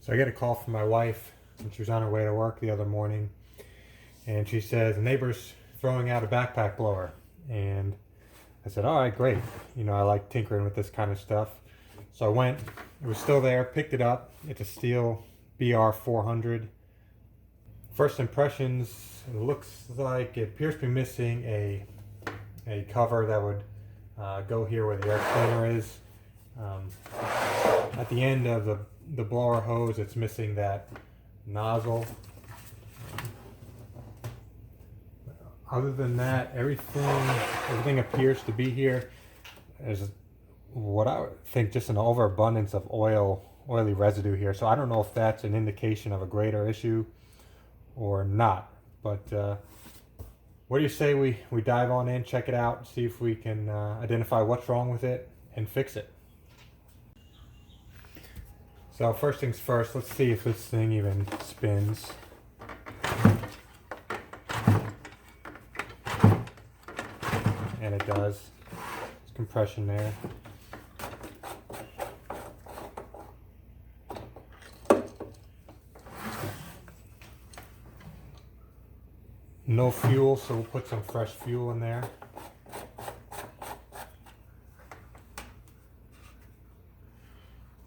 So I get a call from my wife when she was on her way to work the other morning, and she says the neighbor's throwing out a backpack blower. And I said, all right, great. You know, I like tinkering with this kind of stuff. So I went, it was still there, picked it up. It's a Stihl BR400. First impressions, it looks like it appears to be missing a cover that would go here where the air cleaner is. At the end of the blower hose, it's missing that nozzle. Other than that, everything appears to be here. There's what I would think just an overabundance of oily residue here. So I don't know if that's an indication of a greater issue or not. But what do you say we dive on in, check it out, see if we can identify what's wrong with it and fix it. So first things first, let's see if this thing even spins. And it does. There's compression there. No fuel, so we'll put some fresh fuel in there.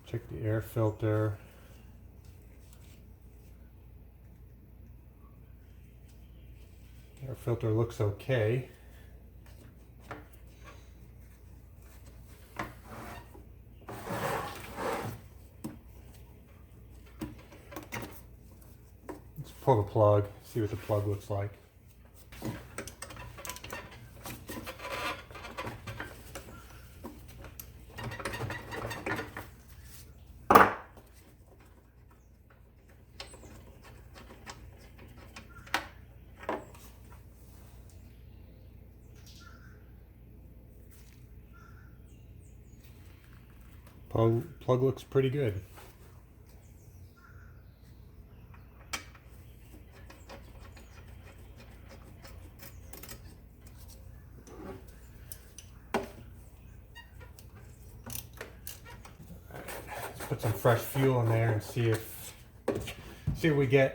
Check the air filter. Air filter looks okay. Let's pull the plug, see what the plug looks like. Plug looks pretty good. Let's put some fresh fuel in there and see if we can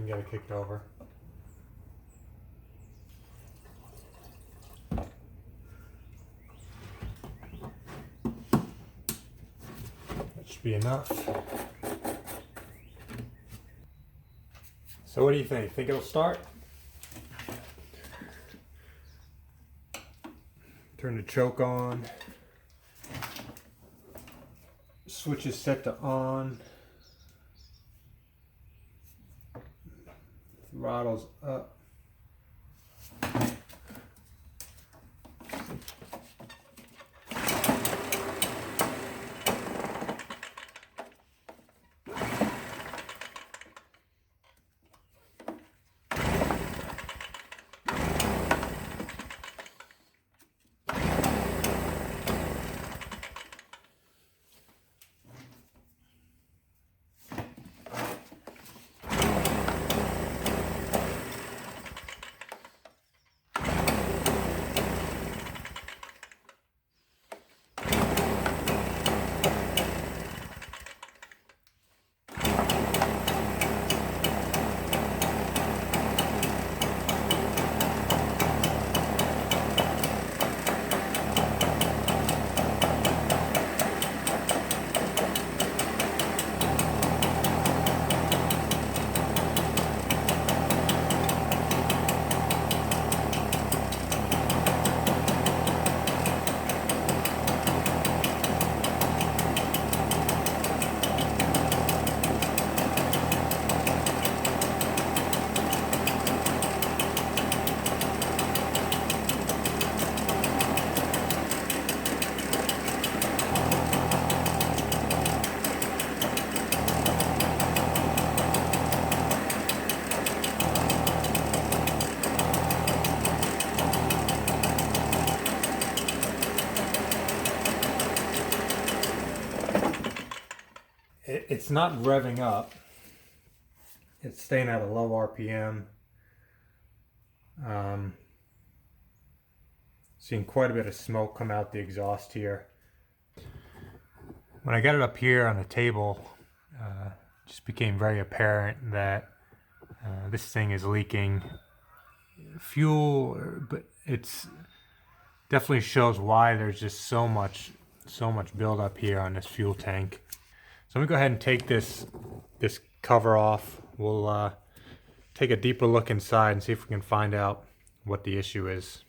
get it kicked over. Should be enough. So what do you think? Think it'll start? Turn the choke on. Switch is set to on. Throttle's up. It's not revving up. It's staying at a low RPM. Seeing quite a bit of smoke come out the exhaust here. When I got it up here on the table, just became very apparent that this thing is leaking fuel, but it's definitely shows why there's just so much buildup here on this fuel tank. So I'm gonna go ahead and take this cover off. We'll take a deeper look inside and see if we can find out what the issue is.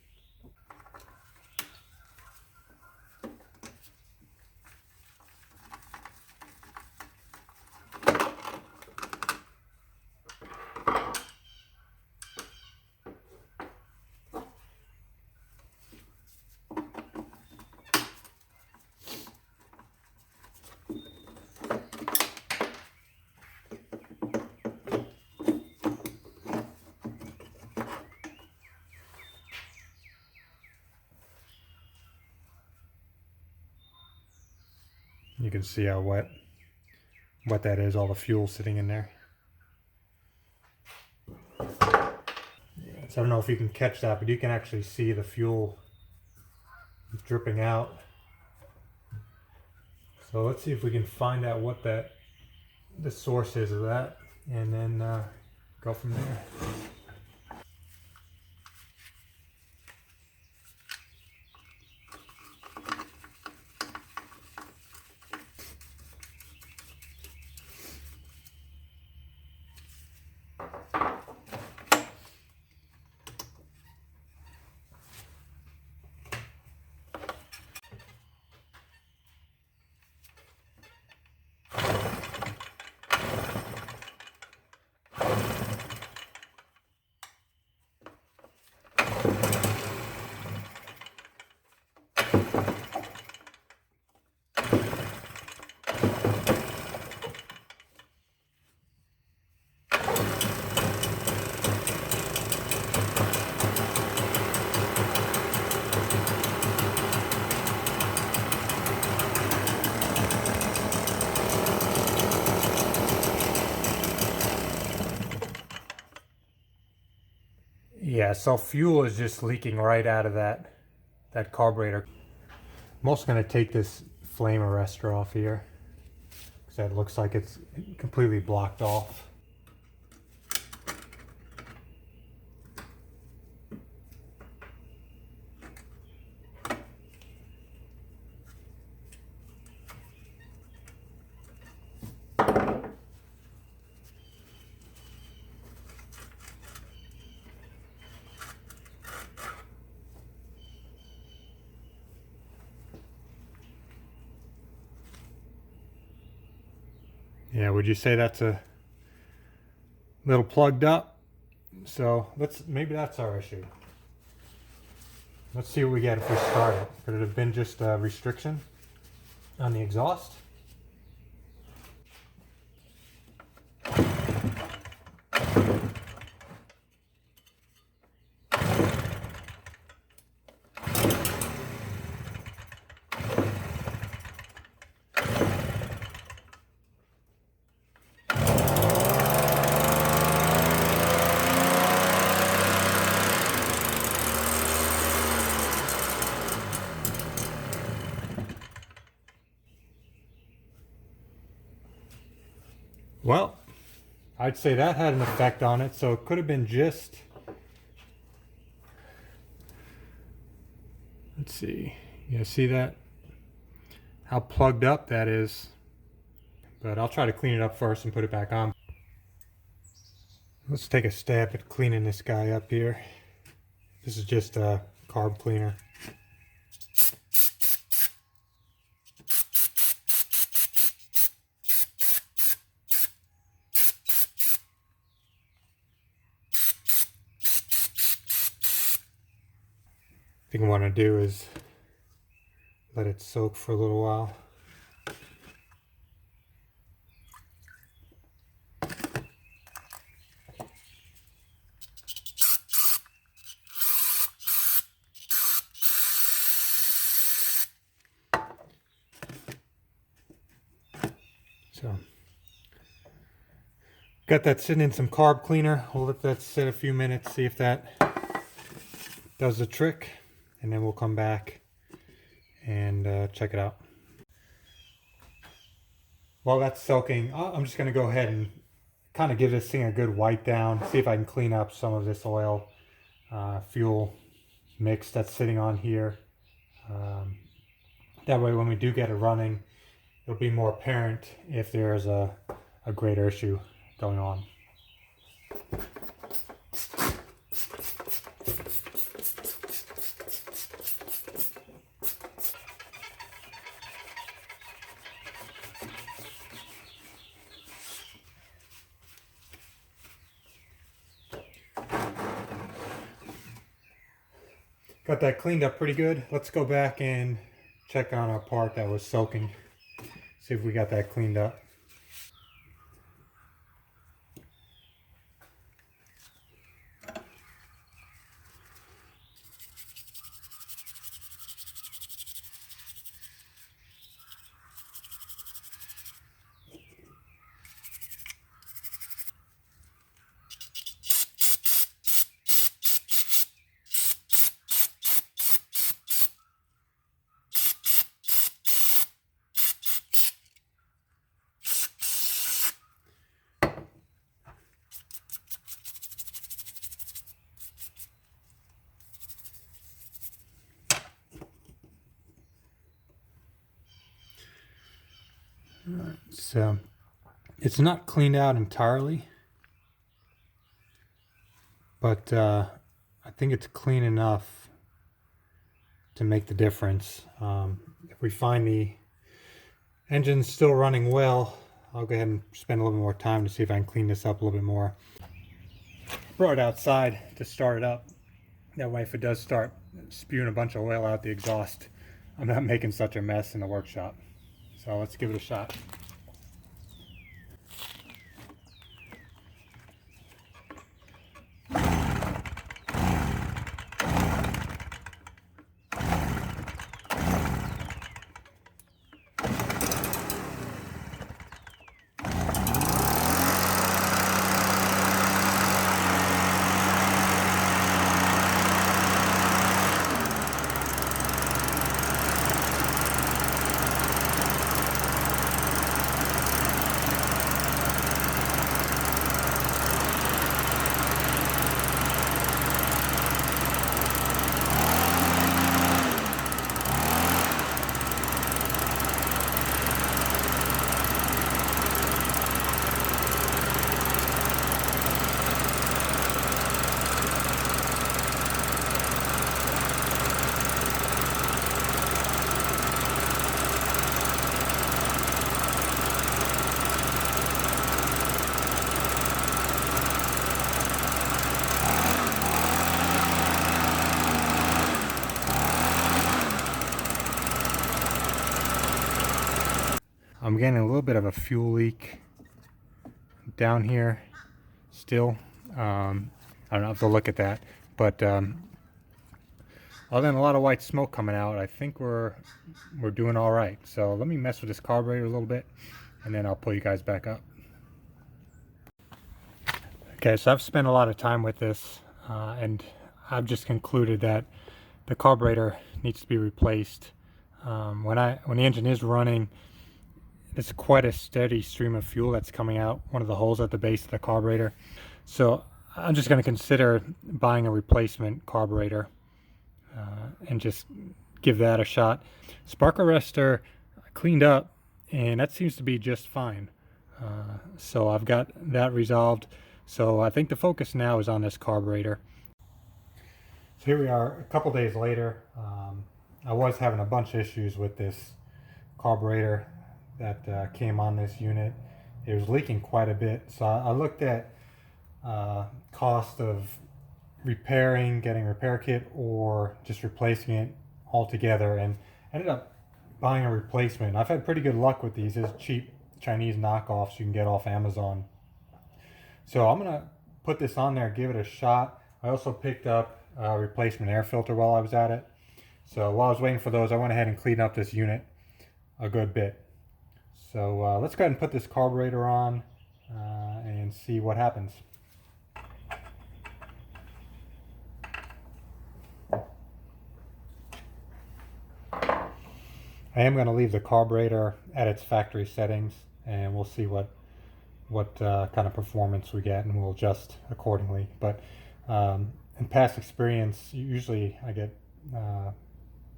You can see how wet that is, all the fuel sitting in there. So I don't know if you can catch that, but you can actually see the fuel dripping out. So let's see if we can find out what the source is of that, and then go from there. Yeah, so fuel is just leaking right out of that carburetor. I'm also going to take this flame arrestor off here, because that looks like it's completely blocked off. Yeah, would you say that's a little plugged up? So maybe that's our issue. Let's see what we get if we start it. Could it have been just a restriction on the exhaust? Well, I'd say that had an effect on it, so it could have been just... Let's see. You see that? How plugged up that is. But I'll try to clean it up first and put it back on. Let's take a stab at cleaning this guy up here. This is just a carb cleaner. I think what I want to do is let it soak for a little while. So, got that sitting in some carb cleaner. We'll let that sit a few minutes, see if that does the trick, and then we'll come back and check it out. While that's soaking, I'm just going to go ahead and kind of give this thing a good wipe down, see if I can clean up some of this oil fuel mix that's sitting on here. That way when we do get it running, it'll be more apparent if there's a greater issue going on. Got that cleaned up pretty good. Let's go back and check on our part that was soaking. See if we got that cleaned up. So it's not cleaned out entirely, but I think it's clean enough to make the difference. If we find the engine's still running well, I'll go ahead and spend a little bit more time to see if I can clean this up a little bit more. Brought it outside to start it up. That way if it does start spewing a bunch of oil out the exhaust, I'm not making such a mess in the workshop. So let's give it a shot. I'm getting a little bit of a fuel leak down here still. I don't have to look at that, but other than a lot of white smoke coming out, I think we're doing all right. So let me mess with this carburetor a little bit, and then I'll pull you guys back up. Okay, so I've spent a lot of time with this, and I've just concluded that the carburetor needs to be replaced. When the engine is running, it's quite a steady stream of fuel that's coming out one of the holes at the base of the carburetor. So I'm just going to consider buying a replacement carburetor and just give that a shot. Spark Arrestor cleaned up, and that seems to be just fine. So I've got that resolved. So I think the focus now is on this carburetor. So here we are a couple days later. I was having a bunch of issues with this carburetor that came on this unit. It was leaking quite a bit, so I looked at cost of repairing, getting a repair kit, or just replacing it altogether, and ended up buying a replacement. I've had pretty good luck with these. There's cheap Chinese knockoffs you can get off Amazon. So I'm gonna put this on there, give it a shot. I also picked up a replacement air filter while I was at it. So while I was waiting for those, I went ahead and cleaned up this unit a good bit. So let's go ahead and put this carburetor on and see what happens. I am going to leave the carburetor at its factory settings and we'll see what kind of performance we get, and we'll adjust accordingly. But in past experience, usually I get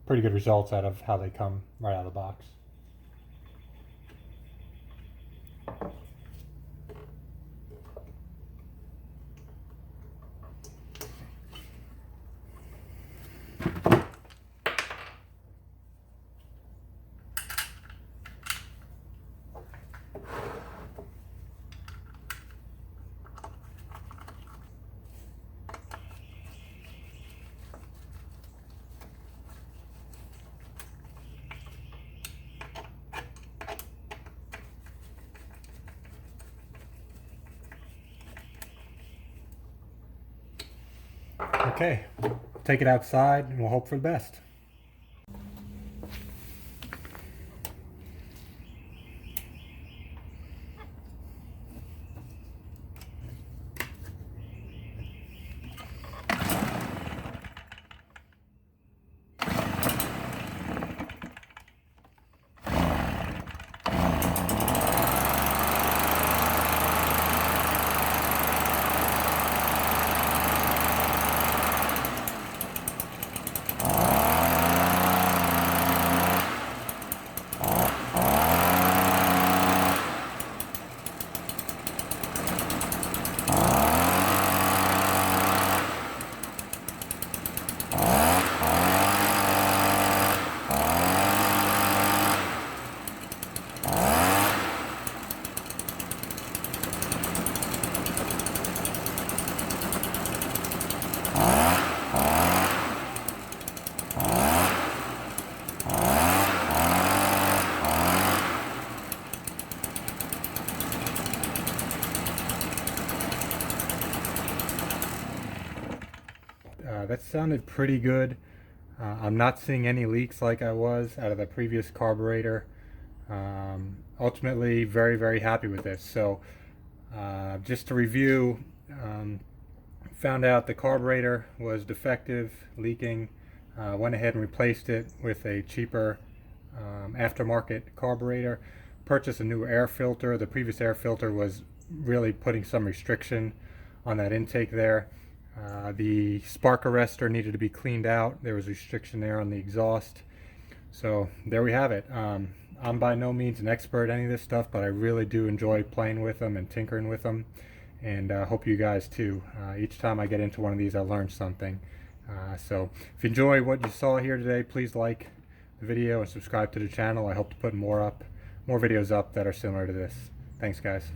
pretty good results out of how they come right out of the box. Okay, take it outside and we'll hope for the best. That sounded pretty good. I'm not seeing any leaks like I was out of the previous carburetor. Ultimately, very happy with this. So just to review, found out the carburetor was defective, leaking. Went ahead and replaced it with a cheaper aftermarket carburetor. Purchased a new air filter. The previous air filter was really putting some restriction on that intake there. The spark arrestor needed to be cleaned out. There was restriction there on the exhaust. So there we have it. I'm by no means an expert at any of this stuff, but I really do enjoy playing with them and tinkering with them, and I hope you guys too. Each time I get into one of these, I learn something. So if you enjoy what you saw here today, please like the video and subscribe to the channel. I hope to put more videos up that are similar to this. Thanks, guys.